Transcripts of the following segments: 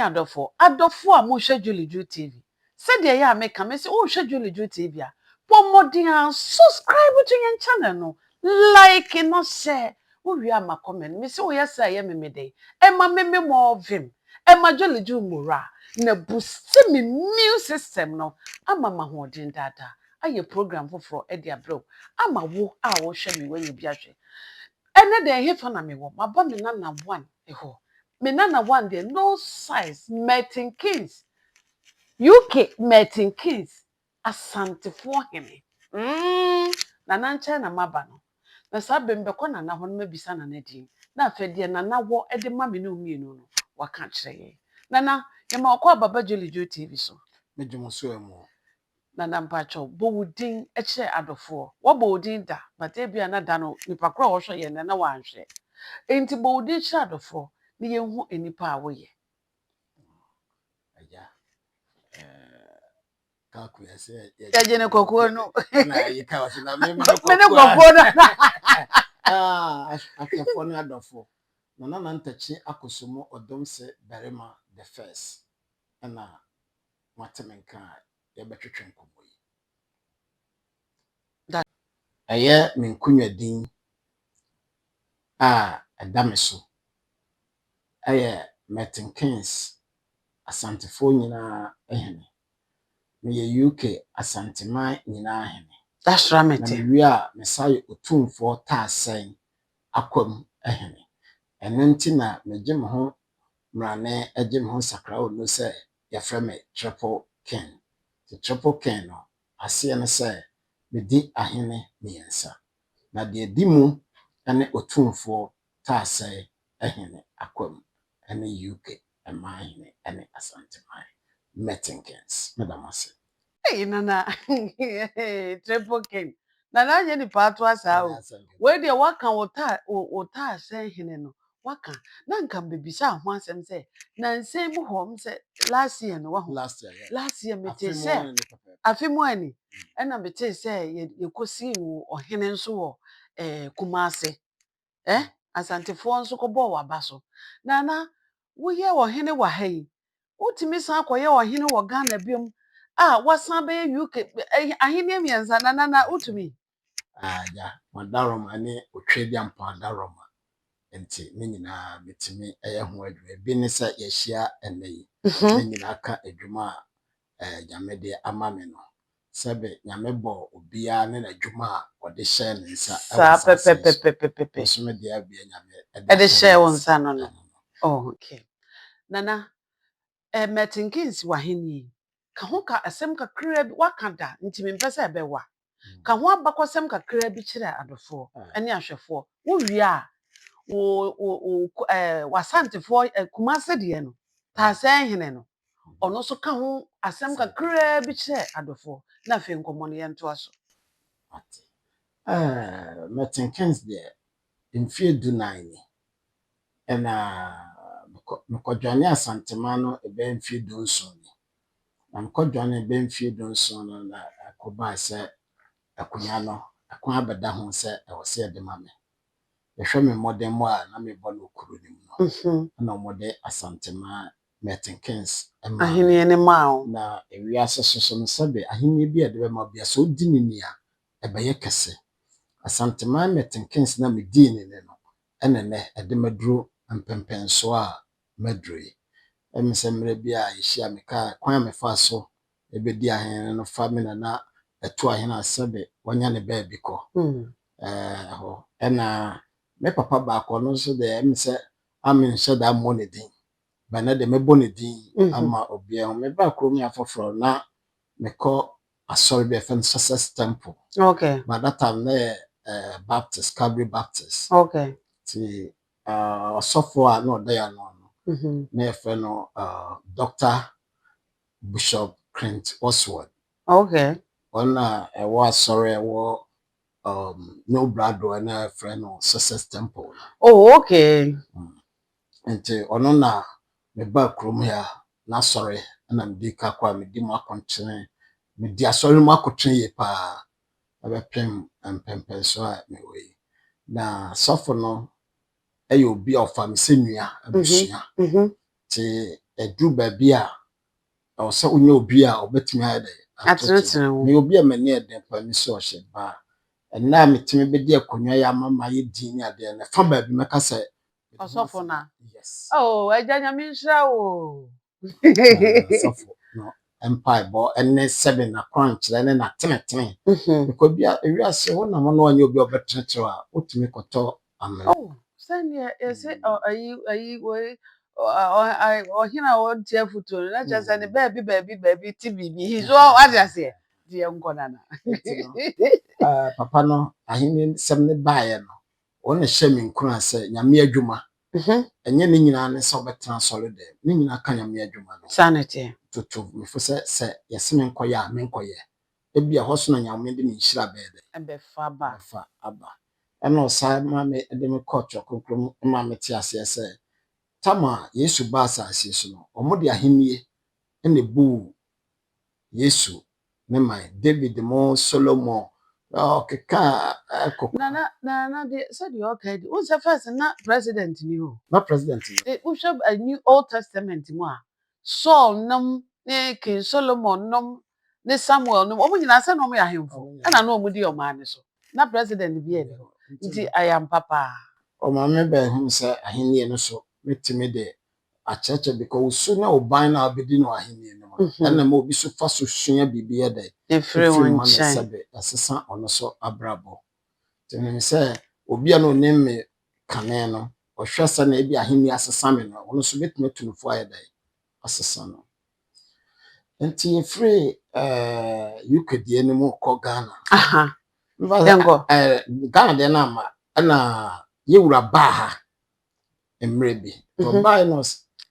adofo a mo hwe Julie Ju TV said dey ya make am say oh hwe Julie Ju TV a pomodia subscribe to your channel no like no share wo wi ama comment me say oh yes say me dey e ma me more vim e ma Julie Ju mura na boost me immune system no ama ma hoden dada aye program foforo e dia bro ama wo a wo hwe me wanyi bi ahwe ene de he fa na me wo ma ba me na one eho me na one there no size Merton Kings UK Merton Kings asantefo hene na nanche na maba no na sabe mbekọ na ho no mabisa na din na afede na wo e de ma me no mienu no waka kire na ye ma okọ Baba Julie Ju TV so medwum so emu na mpacho bowudin e kire adofo wo bowudin da but e bia na da no nipa kro wo hwe ye na wanhwe enti bowudin kire adofo ni ye hu enipa a wo ye aja ka ku ya se ya jene kokoro no na yi ka wasi na me kokoro na afefo na adofo na ntachi akosomo odom se berema the first na matemenka ye betwetwe nkomo yi aye menkunwa din a adameso aye Merton Kings asantefo nyina ehene me UK asanteman nyina ehene that's right na wi a mesaye otumfo taasen akwam ehene enenti na megye me ho mrane egye me ho sakra ono se ya frame Triple King the Triple King no ase ne se medi ahene miensa na de dimu ene otumfo taasen ehene akwam ene UK emahene ene asanteman Merton Kings madam ase hey nana Triple King nana ye ni patu asa o we de waka wota sen hene no waka na nka bebisa ho asem se na nsem mu hom se last year no wa ho last year mete se afimu ani ena mete se ye kosi wo ohene nso wo Kumase asantefo nso ko bo waba so nana wo ye ohene wa hai utimi san akoye ohene wo Ghana biom wasan be UK ahene mienza na utumi ja madarom ane otwedi ampa darom enti ne nyina betimi eye ho adwuma bi ne se ye hia ene yi ne nyina ka adwuma nyamede ama me no sebe nyame bo obia ne adwuma ode hye ne nsa pepe so me dia bia nyame ede hye won nsa no oh okay nana Merton Kings waheni ka ho ka asem kakra bi waka da ntimi mpese ebewa ka ho abakosem kakra bi kire adofo ene ahwefo wo wi a wo wasantefo Kumase de no ta san hene no ono so ka ho asem kakra bi kire adofo na fe nkomo no yento aso Merton Kings de mfie du nine ena mkodwane asanteman no ebe mfie du nso ni na mkodwane ebe mfie du nso no na akoba se akunya no akwa abeda ho se e wose e de mame ehwe me modern mo a na me bo no kuro ni no na mode asanteman Merton Kings ahene ne mawo na ewiase soso no sebe ahene bi e de be ma bia so di ni ni a ebe ye kese asanteman Merton Kings na me di ni no enene e de maduro mpempenso a madroyi emsemre bia yehia meka kwan me fa so ebedi ahene no fa me na eto ahene asebe wanya ne ba bi ko ho ena me papa ba ko no so de emse amen sheda monedin bana de mebo ne din ama obia me ba ko mi afoforo na me ko asori be fen success temple okay but that time na Baptist Calvary Baptist okay ti software no dey no na efe no Dr. Bishop Clint Oswald okay ona was sorry wo no brado na efe no Success Temple oh okay enti ono na me ba krom ya na sorry na mdi ka kwa mdi makonchene mdi asori makonchene ye pa abepem empempen so a me we na sofo no eyo obi of am senua abusua ti edru baabi a o se onye obi a obetumi ayede Atretene wo. me obi a mani eden pa mi so hye ba na metimi be di akonwa ya mama ye din ade na fa baabi meka se Osofo na. yes Oh, ejanya mi nhra wo. sofo no empire bo enne 7 na crunch le na tenetene because bia ewiase ho na mo no anya obi obetretre a otumi koto amre Oh, send ye say ayi we hina o tie futo na just say baby ti bibi he so what you say die nkona na. papa no ahini sem ne baaye no wona hye me nkura se nyame adwuma enye ne nyina ne so betena solid ne nyina ka nyame adwuma no Sanity toto me fo se yeseme nkoye a me nkoye ebia hoso na nyame de me nhira beede embe fa ba. fa aba ena osa ma me de me culture konkrom ma me ti ase se tama yesu ba asase so no omode ahenie ene bu yesu ne mai david mo solomon keka Na de said you okay who's the first na president ni o. na president The worship a new old testament mo a Saul nom ne King Solomon nom ne Samuel nom omo nyina se no mo ya hemfo na no omo di o ma ne so na president bi e no nti ayam papa o ma me be hu se ahenie no so metime de acheche because so na oban na abedi no ahenie no na ma obi so fa so sua bibia de efre won na chan sebe asesa ono so abrabo tene se obi a no nemme kane no ohwe se na ebi ahenie asesa me no ono so betime tunufo ayede asesa no nti efre ukdie no mu ko Ghana aha Mba Ghana de na ama na yewura ba ha emre bi to ba no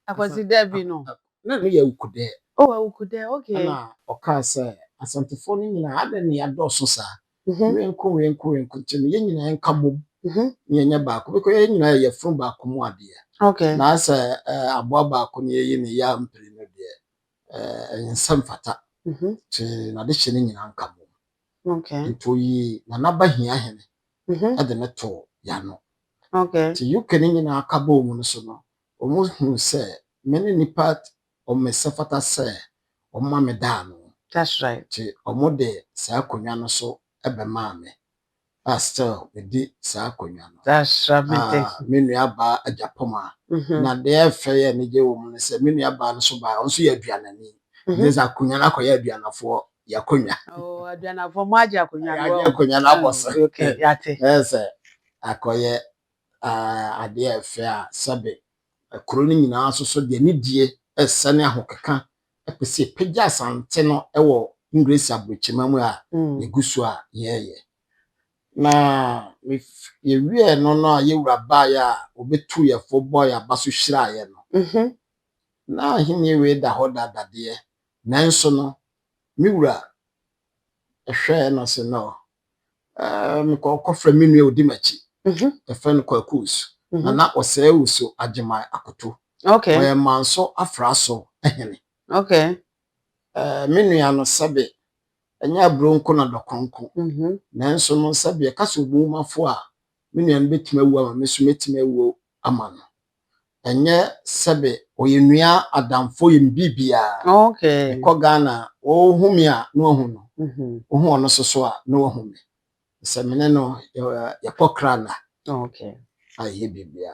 akwasi debi no na no ya ukude oh ukude okay na oka se asantefo ni nyina ade ne ya doso sa wenko tene ye nyina enka bom ne nya ba ko beko ye nyina ye fun ba ko mu ade okay na se abo ba ko ne ye ne ya mpere no de ensam fata te na de hye ne nyina nka bom okay ntoyi na naba hia hene ade ne to ya no okay ti UK ni nyina aka ba omu no so no omu hu se many nipa o mesafata se o ma me da no that's right ti omu de sa akonwa no so ebe ma me still me di sa akonwa no that's right me nua ba ajapoma na de efe ye ne je wo mu se me nua ba no so ba on so ya aduanani de sa akonwa na koya aduanafo ya konwa oh aduana for maji akonwa ya akonwa na boss okay yate ese akoye ade efe a sabe kuro ni nyinaa so de ni die esane ahokeka epese pagya asante no ewo English abrochima mu a egusu a yeye na ye wie no no a yewura ba ya obetu ye fo boy abaso hira ye no na hini we da hoda dade nanso no miwura ehwe no se no me ko kofra minu e odi machi efe no kwakus na osee uso agema akoto okay oye manso afraso ehene okay menu ya no sabe enya bronko na dokonko nanso no sabe kaso obumafo a menu ya betima wu ama meso metima wu ama no enye sabe oye nua adamfo ye bibia okay ko Ghana o humi a no hu no ohu ono soso a no humi se mene no ya pokra na okay aye bibia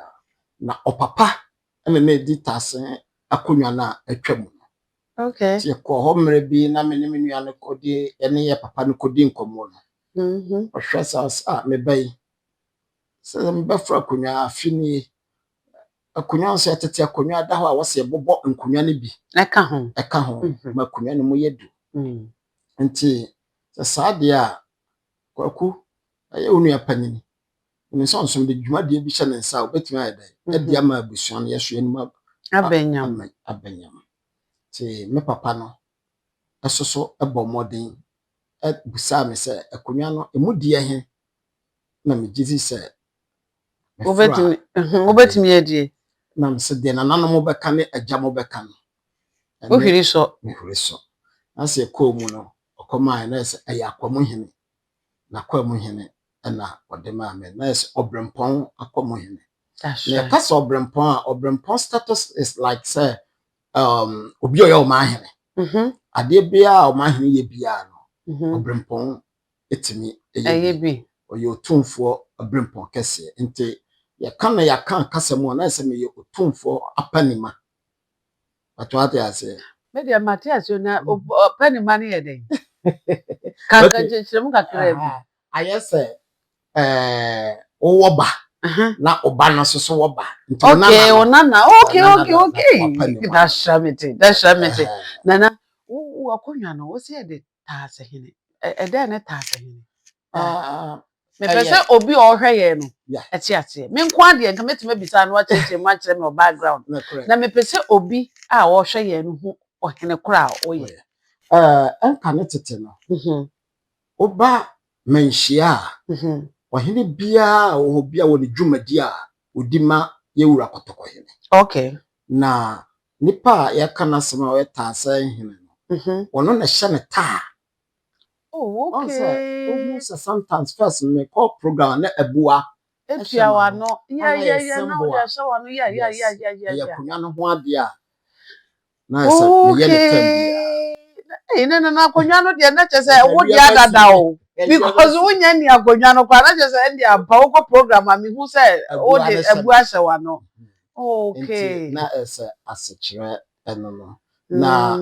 na opapa ene na editase akonwa na atwam okay ti ko ho mre bi na me ne me nua no kodi ene ye papa no kodi nkomo no ohwe sa me bai se me ba fra akonwa afini akonwa so tete akonwa da ho a wose bobo nkonwa ne bi eka ho ma akonwa no mo yedu nti sa de a kwaku aye onu apanyini ni so nso de dwumade bi hye ne nsa obetumi ayeda edi ama abusuan no yeso anim abenyam ti me papa no esoso ebo modern busa me se akonwa no emudi ehe na me gizi se obetumi edie na me se de na nanom beka ne agya mo beka no ohiri so na se ko mu no okoma na se ayakwamu hene na kwamu hene na odema me na se obrempon akwamu hene that's na right kasa obrempon status is like say obi oya o mahene ade bia o mahene ye bia no obrempon etimi eye bi oye otumfo obrempon kese nti ya kana ya kan kasemo na se me ye otumfo apanima atwate ase me de Matthias na pani mani ye den kaka chirem kakra bi ayese owoba na oba no so woba nti okay onana okay that's shamete nana wo akonwa no wo se de taase hene e de ne taase hene me pese obi ohwe ye no eti ate me nko ade nka metime bisa no acheche mu akere me background na me pese obi a wo hwe ye no hu ohene kura oye enka ne tete no oba menhia ohene bia wo bia wo ne dwumadi a odima yewura kotoko hene okay na nipa ya kana sema we taasa hene no ono na hye ne taa okay sometimes first me call program na ebua etuawa no yeah na wo hye wa no yeah ya kunya no ho ade a na esa me ye ne tambia na akonwa no de na chese wo dia dada o because wonya ni akonwa no kwa na chese ndi aba wo program a me hu se o de ebu ahye wa no okay na esa asechire eno no na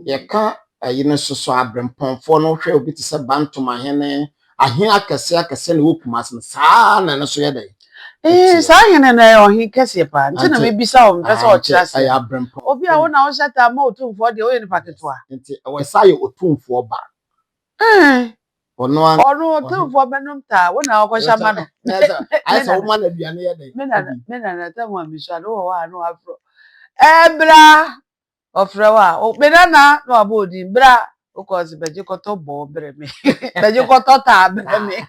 ye ka ayine soso abremponfo no hwe obi te se bantoma hene ahen akese ne wokumas no saa na no so ye dai saa hene na ohi kese pa nti na me bisa o mpesa o kira se ay abrempon obi a wo na wo shata ma otumfo de o ye ni paketo a nti we saye otumfo ba ono otumfo benum ta wo na wo shama no ay sa wo ma na duane ye dai me na ta mo amisa no wo wa no afro ebra ofrewa o benana no abodi bra o ko se beje koto bo bre me beje koto ta bre me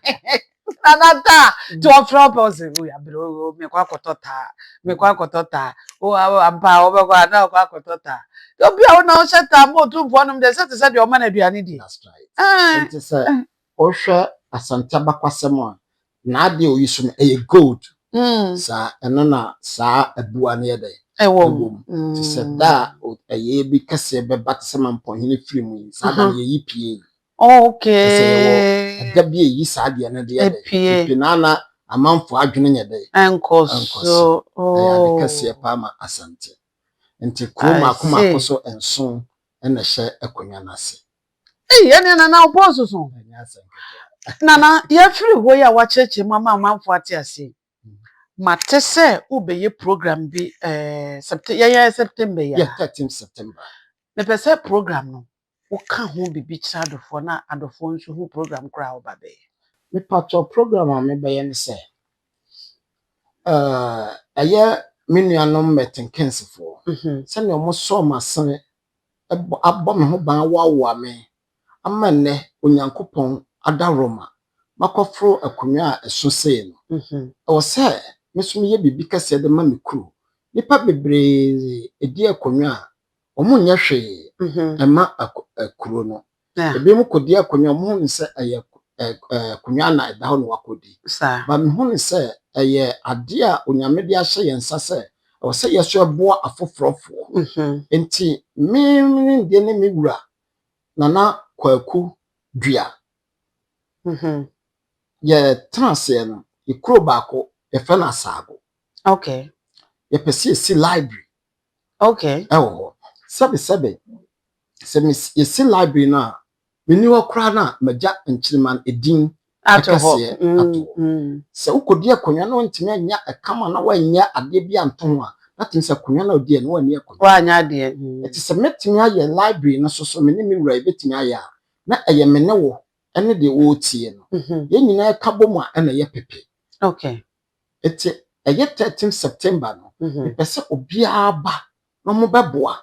anata to ofre person o ya bro me kwa koto ta o amba o be kwa na kwa koto ta obi a na o sheta mo tumfo no de se de o ma na duane di that's right it is o hwe asanta bakwasem a na ade o yisu no e gold sa eno na sa abua na ye dai ewo ti se da eye bi kase be batsema mponhene firi mu sa da ye yipie okay da bi yi sa de na de ye pinana amanfo adwene nye dai enkoso ya de kase pa ma asante nti kroma akoma koso enso na hye akonwa na se ene na oboso so nana ya firi ho ya wa cheche mama amanfo ate ase matese ubeye program bi September ya 13 September me pese program no wo ka ho bibi kira adofo na adofo nso ho program kra wo babe me patcho program a me beye ne se aya menuanom metenkensefo se ne omo so masen abbo me ho ban wawa me amma ne onyankopon adaroma makofro akonwa a eso sei no o se meso ye bibi kase de ma me kru nipa bebre edi akonwa a omo nya hwe ema akuro no ebi mu kodi akonwa mo hu se aye akonwa na da ho no wakodi ba me hu se aye ade a onyame de ahye yensa se o se yeso eboa afofrofo enti me de ne me wura nana kwaku dua ye transe no ikro baako ye fe na sago okay ye pese si library okay ewo sebe se mi si library na meni wakra na maja nchiriman edin akase ato se ukodi akonwa no ntimi anya akama na wanya ade bia nto ho a that se akonwa na odi no wani akonwa wanya ade eti se metimi aye library no so meni mi wura betimi aya na eye mene wo ene de wo tie no ye nyina ka bomu a ene ye pepe okay eti eye 13 September no pese obia ba no mo beboa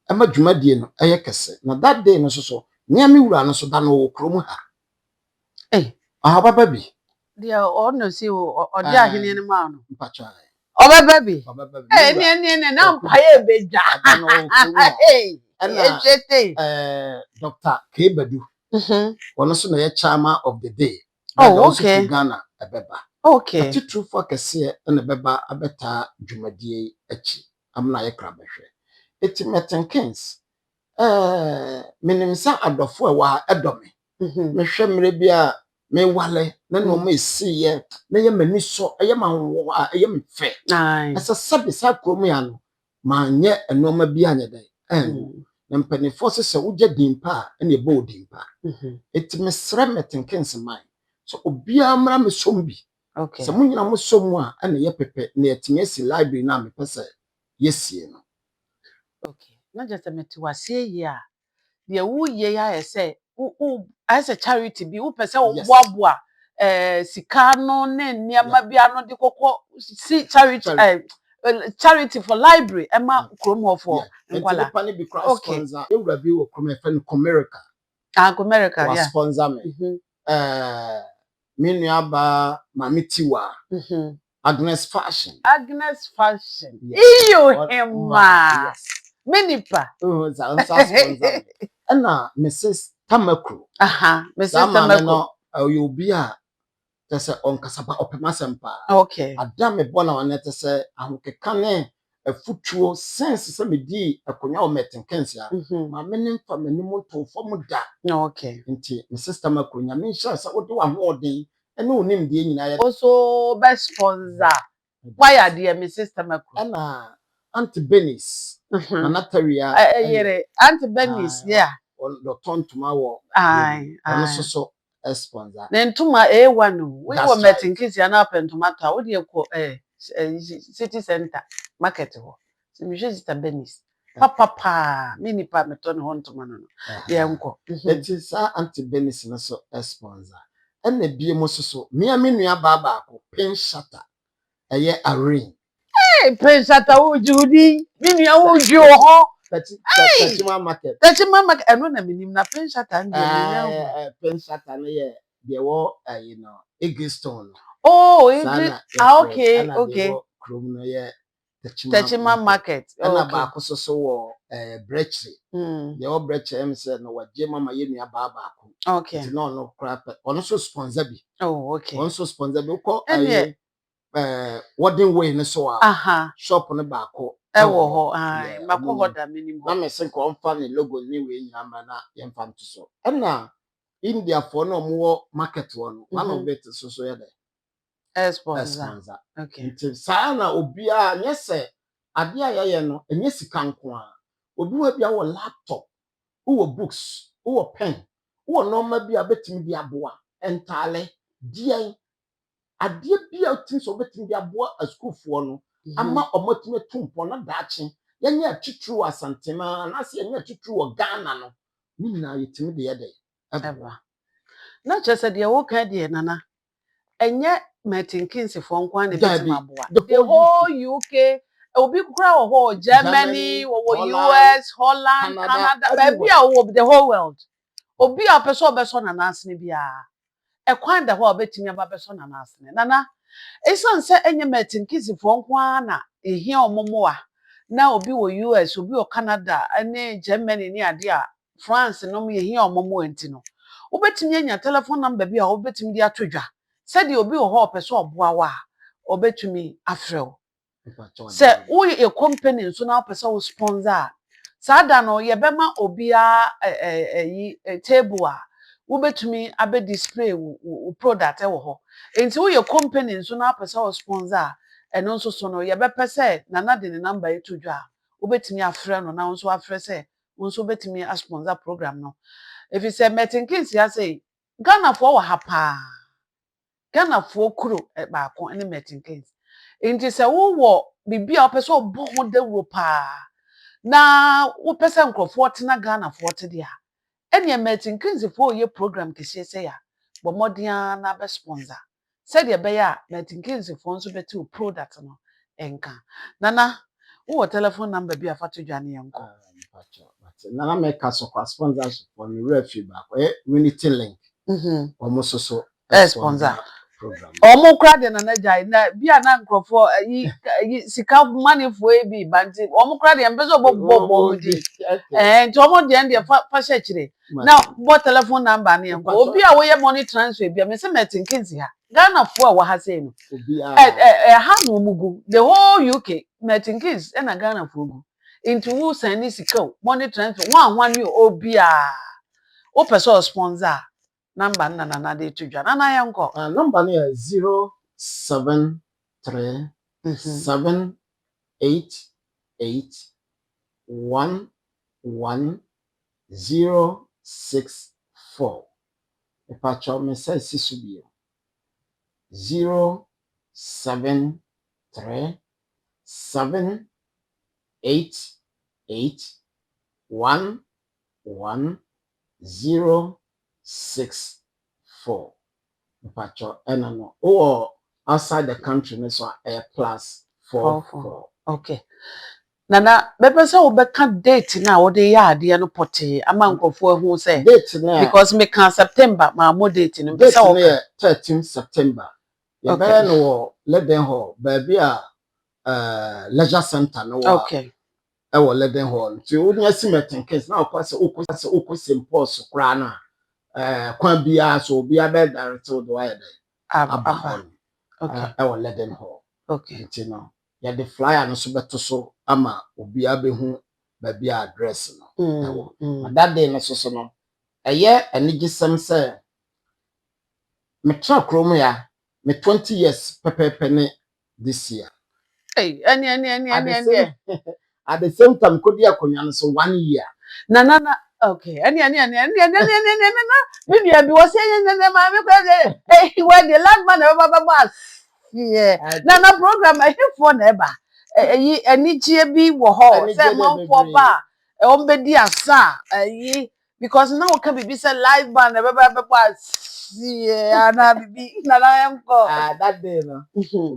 ama dwumadie no eye kese na that day no so nya mi wura no so da no wo krom ha baba bi dia ono si o dia hene ne ma no mpacha obaba bi ne na mpaye beja ejete Dr. Kebadu one so na ye chairman of the day okay Ghana ebeba okay ati true for kese na beba abeta dwumadie achi amna ye kra behwe eti Metenkins menim sa adofo e wa edome mehwe mre bia me wale na no ma esiye na ye mani so ye manwo ye mfe asa sabi sa krom ya no ma nye enoma bi anye dai na mpanifo se wogya dimpa na ye bo dimpa eti mesre Metenkins man so obia mra me sombi se munyina mo somu a na ye pepe na yetime si library na me pese yesie no na just meti wase yi a de wo ye ya ese as a charity bi wo pese wo boaboa sika no ne niam bi ano de kokko si charity charity for library ema kromofo nkwala pani bi cross sponsor ewura bi wo krom efe no Comerica Comerica yeah sponsor me me nuaba mamitiwa Agnes Fashion iyo hema minipa za sponsor na Mrs Tamakru Mrs Tamakru obi a tese onkasaba opemasempa okay adam bona wane tese ahokeka ne afutuo sense se medi akonya o Metenkins ya ma menim fa manim to fom da okay nti Mrs Tamakru nya me sha se wode wa hoodin ene onim de nyina ya also best sponsor why are there Mrs Tamakru na Auntie Benis Anataria yere Auntie Benis yeah on the tontuma wo ai so sponsor na ntuma A1 we were Metenkins ya na pentuma to wo de ko city center market ho so me Sister Benis papa mini pa meton ho ntuma no ye nko eti sa Auntie Benis no so sponsor ena bie mo so me nua baba ko pin shatter eye arraign pin shatter wo judi me nua wo ju ho Techima market eno na minim na pin shatter ndi me pin shatter no ye they were Eggstone okay krom no ye Techima market na ba ko so wo Brechley they were Brechley em say no waje mama ye nua baba ko okay no crap ono so sponsor bi okay ono so sponsor bi ko Warden Way no so shop no ba ko ewo ho mako hoda minimum na me se ko mfa ne logo ni we nyama na ye mfa nto so na India for no mo market one one of it so ye dey sponsor okay nti saa na obi a nyese ade a ye no enye sika nko a obi wa bia wo laptop wo books wo pen wo normal bia betimi dia boa entale die ade bia tin so betimi dia boa a school for no ama omotime tumpo na daachi yenye atwitru asantema na se yenye atwitru o Ghana no ni na yetimi de ye dey eba na chese de wo ka de nana enye Metenkins fo nkwa na betimi aboa the whole UK obi kura wo Germany wo US Holland Canada baby a wo the whole world obi a person obeso na nasne bia ekwan da ho obetimi aba beso na nasne nana esan se enye Metenkins fo nkwa na ehia omomoa na obi wo US obi wo Canada ane Germany ni ade a France no me ehia omomoa enti no obetimi anya telephone number bia obetimi di atodwa se de obi wo ho opeso oboa wa obetumi afrew se wo ye company nso na opeso wo sponsor sada no ye bema obi a table a wo betumi abe display wo product e wo ho enti wo ye company nso na apesa wo sponsor eno nso so no ye be pese na na de ne number etodwa wo betumi afre no na nso afre se wo nso betumi a sponsor program no if you say Metenkins ya say Ghana for wo hapa Ghana for kuro ba ko ene Metenkins enti se wo wo bibia opese obo ho de Europa na wo pese nkrofo tena Ghana for te dia ene Metenkins for ye program kese se ya bo modia na be sponsor said ye be ya Metenkins for nso beti o product no enka nana wo telephone number bi afato dwane yenko nana make us for sponsorship for me refi ba Unity Link almost so sponsor program omo kra de nana jai na bia na nkrofo yi sika money for e bi banti omo kra de mbezo bobo di nti omo de fa sha kire na bo telephone number ne yenko obi a wo ye money transfer bia me se Metenkins ha Ghana fo a wo ha sei no obi ha no mugu the whole UK Metenkins na Ghana fo gu into who send this go money transfer one you obia o person sponsor number na dey to dwa na yanko number no 073 788 11064 Pacho me say sisubio 073 788 11064 Pacho enano or outside the country so a +44 okay Nana, bebe say obeka date na wo de ya ade no pote ama nkofo hu say date na because me can September ma mo date no be say 13 September ye be no Leadenhall ba bi a leisure center no wa okay e wo Leadenhall ti wo nya simetenkes na okwa se okosim pos kra na kwan bia so bia be direct do wa ye aba okay e wo Leadenhall okay ti no ya the flyer no so beto so ama obi abehu ba bia address no that day no so no eye anigisem say me tra krom ya me 20 years pepepe ne this year hey any at the same time kodi akonya no so 1 year na okay any me bi wo say ma me kwa hey we the last man baba yeah na program I hear for neighbor any gie bi wo ho say man for ba o mbedi asa because now can be say live band baba yeah na bibi na yanko that day no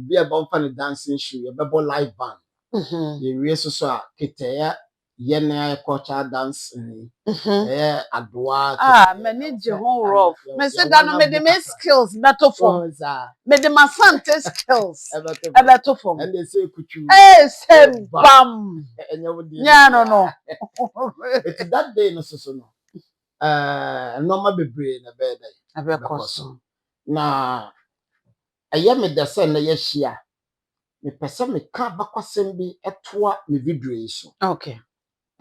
be about fan dancing show you be live band ye we so a keteya yena culture dance adwa many je ho rough me say that no me the skills better for me the masante skills better for and they say kuchu say bam yeah no it's that day no so no normal bebre na be dey abekoso na aye me da se na ye hia me pese me ka bakwasem bi etoa me video yi so okay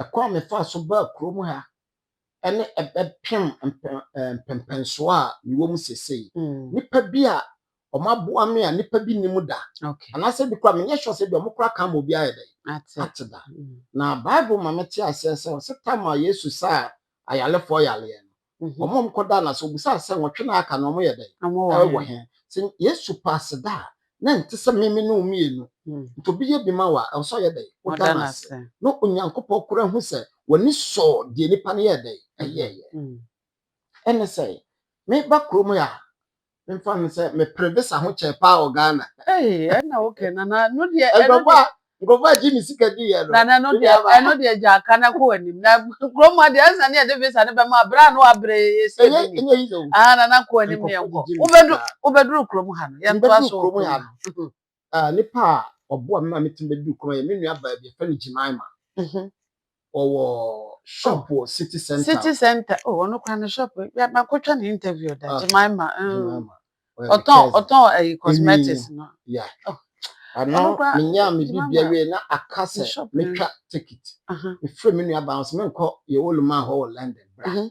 ekwa me fa so ba krom ha ene ebepem pempenso a me wo mu sesei nipa bi a omaboa me a nipa bi nimu da okay anase bi kwa me nye sure se bi omukra ka mo bi ayede atida na bible ma meti asese o se tama yesu sa ayalefo yale omom koda na so busa se nwotwe na aka na omo yede ewo he se yesu pass da na ntse meme no mienu to bi ye bi ma wa o so yede o da na se no onyankopɔ kora hu se woni so de nipa ne yede eyeye ene say me ba krom ya me fa me se me previsa ho che pa o Ghana na okay na no de Ngova Jimmy sika di ye no na no de ja kana ko anim na krom de ansa ne de visa ne be ma bra no abre ese ni na ko anim ne yanko obedru krom ha no ye nto aso krom ha nipa obo ma metim bedu krom ye me nua ba bi fa ni Jimaima owo shop city center no kwa shop ya makotwa ni interview da Jimaima oton cosmetics no yeah ano minya me bibia we na akase metwa ticket me free me nua bounce me nko ye woluma ho London bra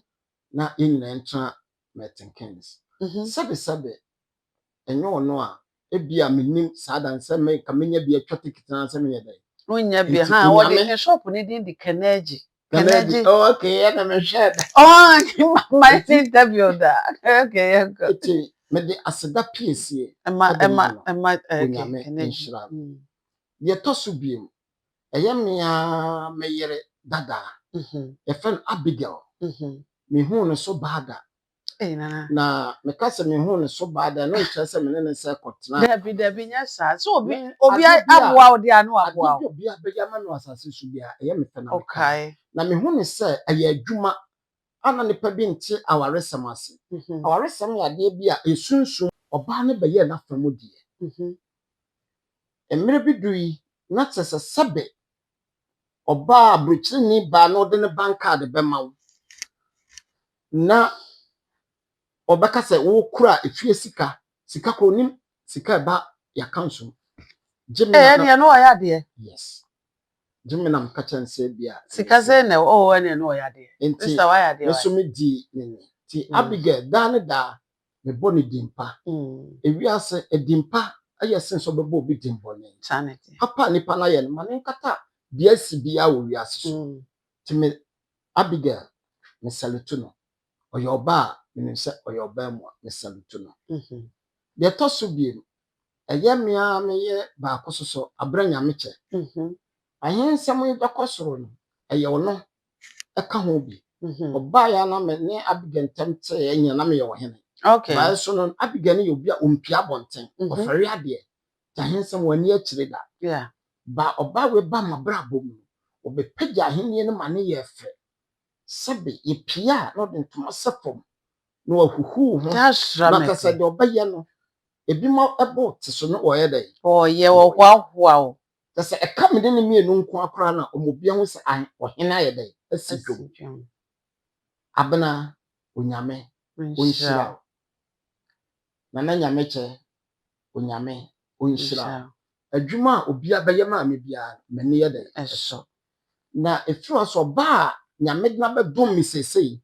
na yenyina ntra Metenkins sabe enyo no a ebia menim sada nse me ka menya bia twa ticket na nse me yede onya bia ha wo de shop ni di Kennedy okay na me share my interview da okay me de aseda piesie ema inshira ye tosu biem eyemia meyere dada e fen Abigail me hu no so bada na me kase me hu no so bada no chese me ne se kotna David nya sa so obi aboa odi anu aboa obi abegama no asase su bia eyem fe na okay na me hu ne se eye adwuma ana ne pa bi nti awaresam ase awaresam ya de bia esunsun oba ne beye na famu die emre bi dui na tsese sebe oba abrochiri ni ba na ode ne bank card be ma na obaka se wo kura efie sika kronim sika ba ya council ne no ya de yes Jimmy nam kacha nse bia. Sika se na o ene no ya de. Mr. Wa ya de. Meso me di nini. Ti Abigail da me boni dimpa. Ewiase edimpa aye senso bebo bi dimbone. Sanity. Papa nipa na ye ma nkata bia si bia wo wiase so. Ti me Abigail me saluto no. Oyo ba me se oyo ba mu me saluto no. De to so bi eye mea me ye ba kososo abranya meche. Ahensem yi dokosoro no eye wono eka ho bi. Oba ya na me ne Abigail ntemte enya na me ye wo hene. Okay. Ba so no Abigail ne obi a ompia bonten. Ofare ade. Ahensem wani akire da. Yeah. Ba oba we ba mabra bom. Obepeja ahenie ne mane ye fe. Sebe ye pia no de ntoma sefom. No ahuhu ho. Maka se de oba ye no. Ebi mo ebo te so no oye dai. Oh ye wo hwa o. Tese eka me de ne mienu nko akora na omobia ho se an ohena ye dai. Asidwo. Abena onyame onhyira. Na nyame che onyame onhyira. Adwuma obia beye ma me bia mani ye dai. Eso. Na efiro so ba nyame na be dom mi sesei.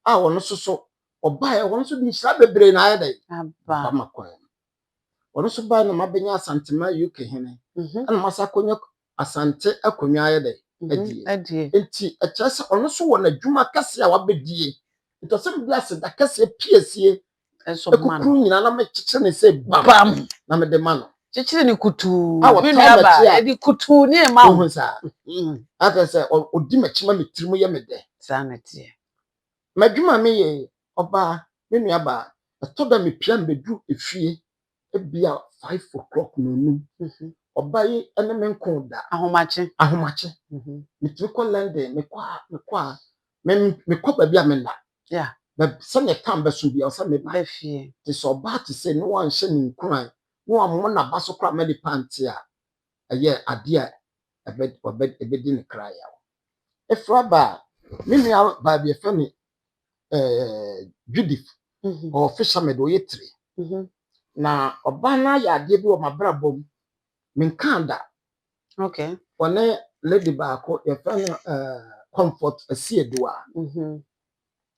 A wono so oba ye wono so di hyira bebre na ye dai. Ba makwa. Wono so ba na mabenya asantema UK hene. Ana masakonya asante akonwa ye dai. Adie. Enti a kyerese ono so wona dwuma kase a wabedie. Ito se bless da kase piesie. Eso man. Ekukuru nyina na me kyeche ne se bam. Na me de ma no. Kyeche ne kutu. Bi nuaba. Edi kutu ne ma. Ohun sa. Aka se odi machima metirimu ye me de. Sanity. Madwuma me ye oba me nuaba. Atoda me pia mbedu efie. Ebia 5 o'clock no. Oba yi ene me nko da. Ahomache. Mitwe ko London me kwa ba bia me na. Yeah. But some time be so bia o se me ba fie. Ti so ba ti se no wan hye ni nkran. No ammo na ba so kra me di panty a. Eye ade a ebedi ne kra ya. Efra ba me nua ba bia fa ni Judith. O fisherman do yetre. Na oba na ya ade bi o mabra bom. Me nkan da. Okay. One lady ba ko ye fa no comfort asiedoa.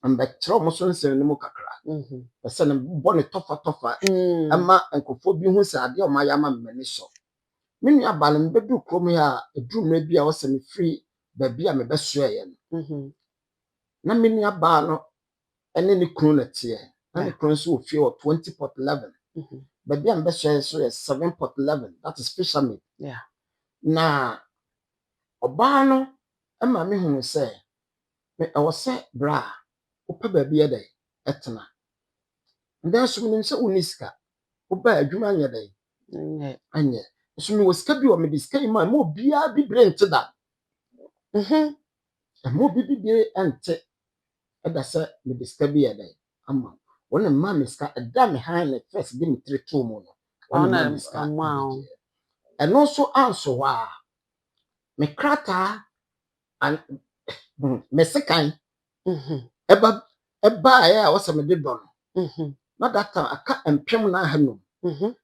Ambetro mo so nsem ne mo kakra. Ese ne bone tofa. Ama enkofo bi hu se ade o ma ya ma mmani so. Me nua ba no bedu krom ya edumre bi a wo se me free ba bi a me beso ye no. Na me nua ba no ene ne kunu na tie. Na ne kunu so ofie o 20.11. Ba bi a me beso ye so 7.11. That is fisherman. Yeah. Na oba no ema me hu se me e wo se bra opa ba bi edai etena. Ndan so me nse uniska oba adwuma anya dai. Anya. So me was kabi o me diska ima mo bia bi brent da. Mo bi ente. Eda se me diska bi edai. Ama wona ma me ska eda me han le first bi me tre to mo no. Wona ma me ska. Eno so anso wa. Me krata an me sekan. Eba ya wo se me de do no. Na data aka empem na hanu.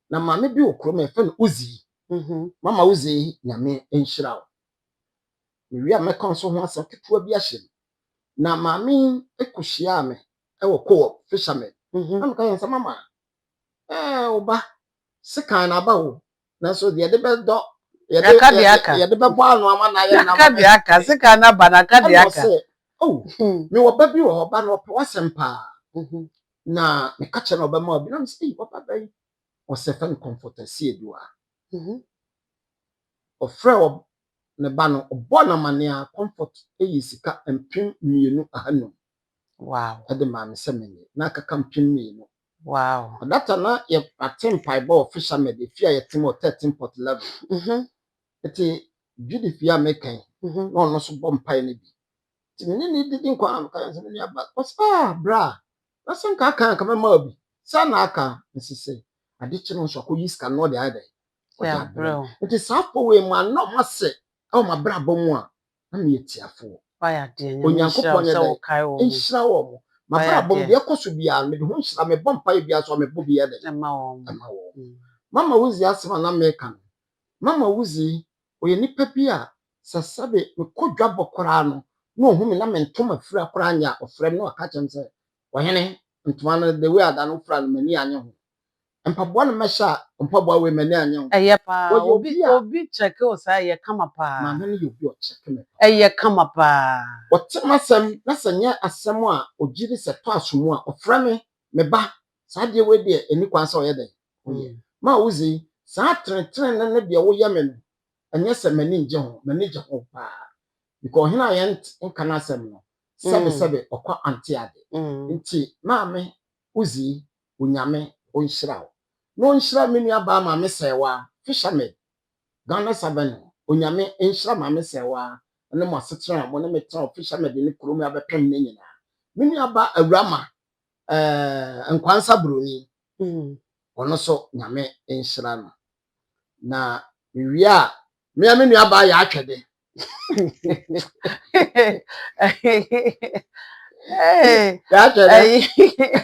Na maame bi okro me fe no Uzi. Mama Uzi nyame enhyira wo. Wi a meka so ho asa ketua bi ahye. Na maame ekohia me e wo ko fisherman. Na meka yen sa mama. Oba sekan na ba wo. Na so de be do ye de be bo anu ama na ye na ka de aka sekan na ba na ka de aka. Oh, me wo ba bi wo ba no pe wasempa. Na me ka che na oba ma obi na say oba ba yi o se fa comfort asiedoa. O frɛ o ne ba no obo na mane a comfort eyi sika empem mienu ahanum. Wow. Ade ma me se menye na kaka empem mienu. Wow. Data na ye atempai ba fisherman de fia ye timo 13.11. Eti Judith ya mekan. No no so bompai ne bi. Ti ne ni didi nkwa am kan se ne aba. Bra. Na sen ka ma obi. Sa na aka nsese. Ade chi no so akoyi sika no de ade. Yeah, bro. It is half away man no mase. O ma bra bomu a. Na me tiafo. Why de nya. Onyankopon ye de. Enhyira wo mo. Ma bra bom de ekoso bia me de ho hyira me bompa bia so me bo bia de. Ema wo. Mama Uzi asema na meka. Mama Uzi oye nipa bi a sabe me kodwa bokora no no hu me na me ntoma fira kora anya ofrem no aka chem se ohene ntoma no the way ada no fra no mani anya ho mpaboa no mesha mpaboa we mani anya ho Eye pa wo obi check o sa ye kama pa. ma na you be o check me Eye kama pa. Wɔtemasɛm na sɛ nyɛ asɛm a ogyiri sɛ tɔ asomu a ɔfrɛ me ba saa deɛ we deɛ eni kwan sɛ ɔyɛ dɛ ɔyɛ ma wozi saa trentre ne deɛ woyɛ me no ɛnyɛ sɛ m'ani gye ho paa because hena yɛ nka na asɛm no sɛbe ɔkɔ ante ade nti maame wozi onyame onhyira wo na onhyira me nua ba maame sɛwa fisherman Ghana Savannah onyame enhyira maame sɛwa ne mo asetra mo ne metra official med ne krom ya bepem ne nyina mini aba awrama nkwansa broni ono so nyame enhyira no na wi a me amenu aba ya atwede ya atwede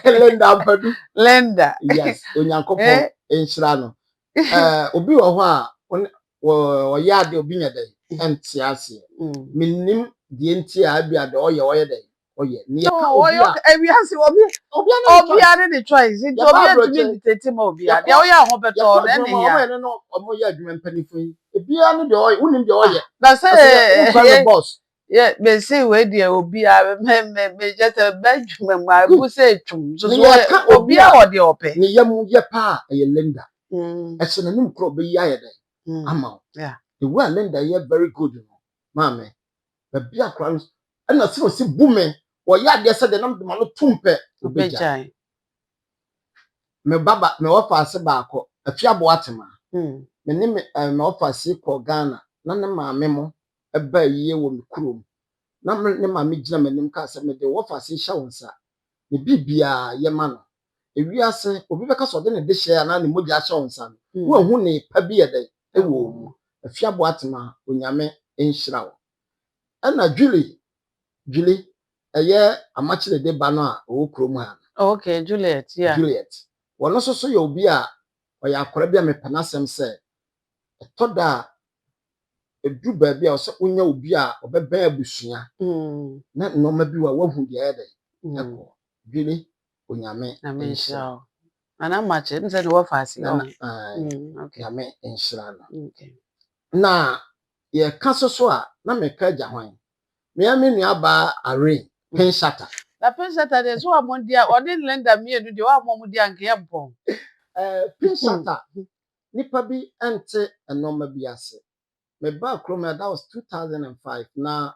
Lenda Mpadu Lenda yes onyankopon enhyira no obi wo ho a wo ya de obi nya de enti ase minnim die nti a bia de oyɛ de oyɛ ni ya ka obi a ewiase obi a ne choice nti obi a tumi dictate ma obi a de oyɛ ho beto na ne ya no omo yɛ adwuma mpanifo yi ebia no de oyɛ unim de oyɛ na say boss yeah be say we de obi a me just bedwuma mu abu say twum so obi a wo de opɛ ne yam yɛ pa a yɛ Linda ɛsɛ na nim kro be yi ayɛ de ama yeah the way Linda yɛ very good no maame baby akra na se o si bume wo ya de se de nam de ma no tumpe obeja me baba me ofa ase ba akọ afiabo atema me ne me ofa ase ko Ghana na ne maame mo eba yiye wo me kurom na ne maame gina manim ka se me de ofa ase hya wonsa ne bibia ye ma no ewi ase obi beka so de ne de hye na ne mogya hya wonsa no wo hu ne pa bi ye de ewo afiabo atema onyame enhyira wo ana Julie eye amachire de ba no a wo krom ha okay Juliet yeah Juliet wono so yɛ obi a ɔyɛ akora bi a mepana asɛm sɛ ɛtɔda edu ba bi a ɔsɛ onya obi a ɔbɛbɛn abusua na nneɛma bi wa wahu deɛ ɛyɛ dɛ ɛkɔ Julie onyame na me nhyira ana mache nse de wo fasi okay ame nhyira no okay na ye ka so a na meka agya hwan me nua ba are penshata na penshata de so amondia odi Lenda mienu de wa amomudia nke yempon penshata nipa bi ente enoma bi ase me ba kroma that was 2005 na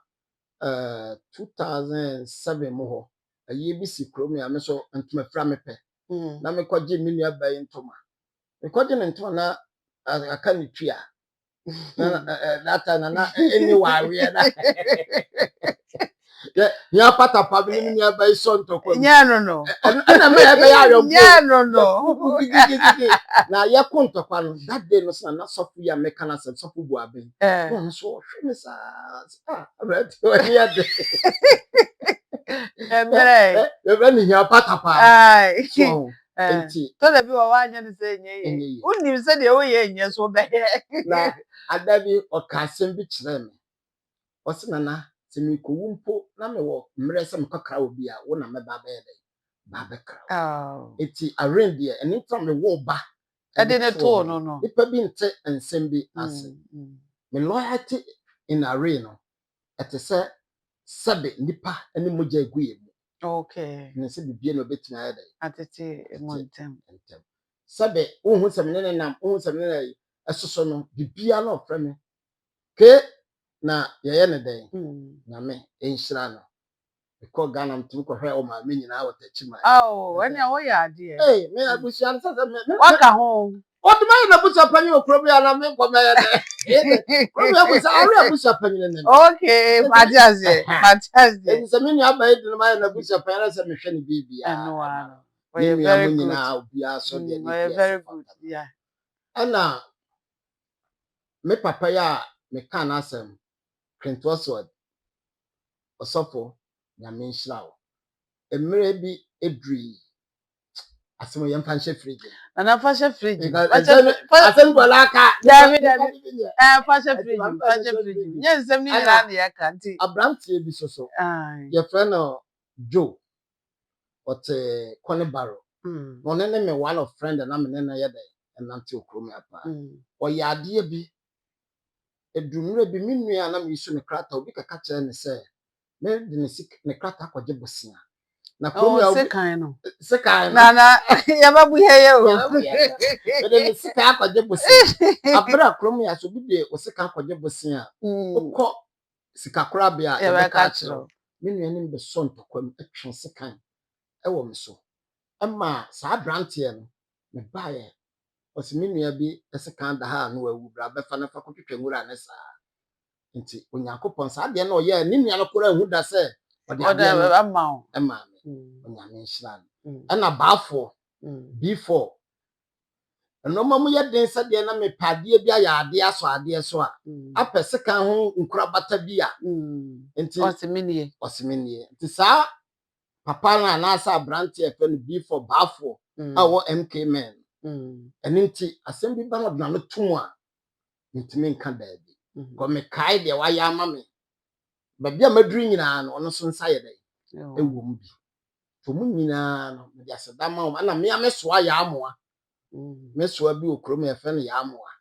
2007 mo ho aye bi si kroma ya me so ntoma fra me pe na me kwaje me nua ba ntoma me kwaje ne ntoma na aka ni tua na eni wawe na ya pata pa bi ni aba iso ntoko nya no ana me ebe ya yo nya no na ya ko ntokwa no that day no na sofu ya meka na sofu bu aben no so hwe me sa right ya de ebe ni ya pata pa ai enti to da bi wa anya ni se nye unim se de wo ye nye so be na adabi o ka asem bi kire me o se na semi ko wumpo na me wo mre se me kakra obi a wo na me ba ba ye ba be kra eti arrange de eni tam me wo ba e de ne to no ipa bi nte ensem bi ase me loyalty in arrange no ete se sabe nipa eni moja eguye mu okay ne se bibie no betina ya dai atete montem sabe ohun se me ne nam ohun se me ne esoso no bibia na ofre me ke na yeye ne den na me enhyira no ko Ghana mtum ko hwe o ma me nyina wo tachi ma ene wo ya de me abusia no se me waka ho o de ma na busa panyi o probia na me ko me ya de probia busa ari abusia panyi ne okay Matias se me nua ba de ma na busa panyi na se me hwe ne bibia eno ano we very good nyina obia so de we very good yeah ana me papa ya me kan asem Clint Oswald osofo na me nhyira wo emre bi edri asemo yɛmfa nhyɛ fridge na fashion fridge asem bolaka David fashion fridge nye nsɛm ni nyina na yɛ ka nti abrantie bi so your friend Joe ɔte Connie Barrow no ne me one of friend na me ne yɛ dɛ ɛnante okrom apa ɔyɛ adeɛ bi edumre bi me nua na me su ne krata obi kaka kyerɛ ne sɛ me de ne krata akɔgye bosia na krom ya se kan na ya babu heye o de ne se kan akɔgye bosia abra krom ya so bi de o se kan akɔgye bosia ukɔ sika kora bia ya ba ka kyerɛ me nua ne be so ntokwam atwe se kan ɛwɔ me so ɛma saa brantie no me bae ɔsi me nua bi ɛse kan da ha no wawu bra bɛfa na fa kɔtwetwa ngura ne saa nti onyankopɔn saa deɛ na ɔyɛ ne nua no kora hu da sɛ ɔde ama ɛma me onyame nhyira no ɛna baafo B4 ɛnoma mu yɛ den sɛ deɛ na me padeɛ bi ayɛ adeɛ aso adeɛ so a apɛ se kan ho nkura bata bi a nti ɔseminie nti saa papa na na sa brantie fɛ no B4 baafo a wɔ MK men ɛno nti asɛm bi ba no dna no tum a ntimi nka daabi ko me kai de wa ya ama me ba bia maduru nyina no ɔno so nsa yɛ dɛ ɛwɔ mu bi to mu nyina no me ya seda ma wo na me ya mesoa ya amoa mesoa bi okrom ya fɛ no ya amoa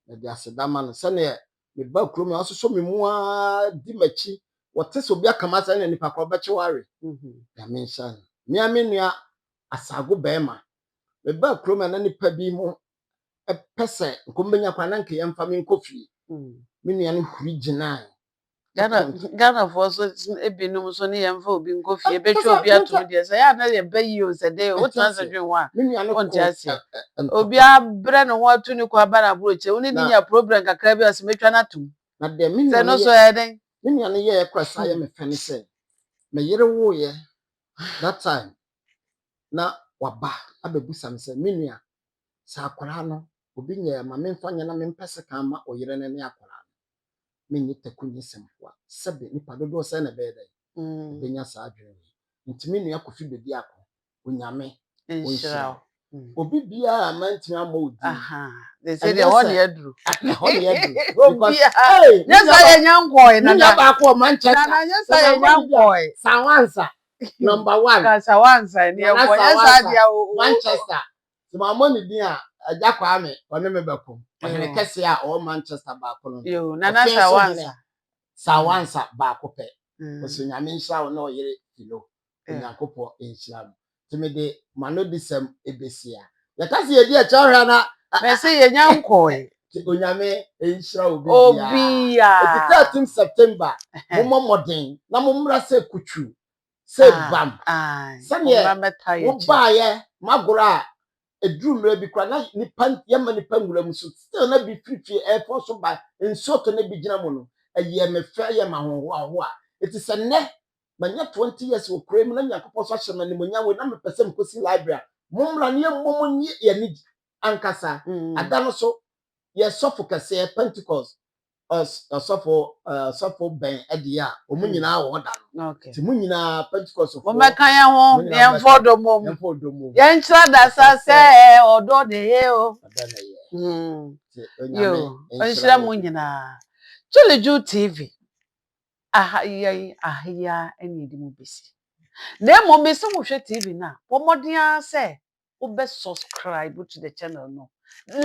me ya seda ma no sɛ ne me ba okrom ya so me mu a di machi wɔte so bi akama sɛ ne nipa ko bɛkye ware ya me nhyɛ no me amenua asago bɛma me ba okrom na nipa bi mu pese nkombenya kwa na nke yemfa me nkofie me nua no huri gyina Ghana for so ebinum so ne yemfa obi nkofie betwa obi atum de say ya na ye bayi o se de o transa dwen wa on ti ase obi abre no ho atu ni kwa bara broche oni ni nya problem kakra bi ase metwa na tum na de me nua no so e den me nua no ye kwasa ye me fene se me yere wo ye that time na waba abebusa me se me nua sa akwara no obi nya ma me mfa nya na me mpese kan ma oyere ne akwara me nyi takunyi sempoa sebe nipa dodo se na be dai benya sa adwene ntimi nua kofi bedi akọ onyame inshira obi bia amanti ama odi they say the one yedru obi yes I nyankoi na ba akọ Manchester na yes I nyankoi Sawansa number 1 ka Sawansa ni ekwo yes dia Manchester so ma mo ni din a ajakwa ame one me beko ohene kese a o Manchester ba ko no yo nana Sawansa ba ko pe so nyame nhyira wo na oyere kilo nyankopɔ nhyira no timi de manodisem ebesia ya kasi ye dia chawra na me se ye nyankoi onyame nhyira obi ya 13 September mo modern na mo mra se kutwu se bam sane wo ba ye magora edrumre bi kwa na nipa yema nipa ngura mu so still na bi frifie e fo so ba nso to na bi gina mu no eye me fa ye ma ho a eti se ne manya 20 years wo kure mu na nyakopo so hye mani monya we na me pese mkosi library mumra ne mmom nye ye ni ankasa ada no so ye sofokase Pentecost sofo ben edia omu nyina wo da no ti mu nyina Pentecost mo meka ya ho ye mfodomom ye nchira da sa se odo de ye o yo onchira mu nyina Chiliju TV ahia eni di mu besi na mo me se mo hwe TV na pomodia se wo be subscribe to the channel no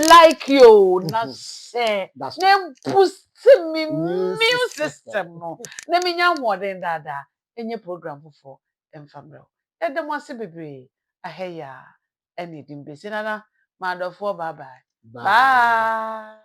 like you na say na boost me immune system no na me nya hoden dada enye program fofo emfamro edem ase bebre ahia eni di mbesi na ma adofo bye bye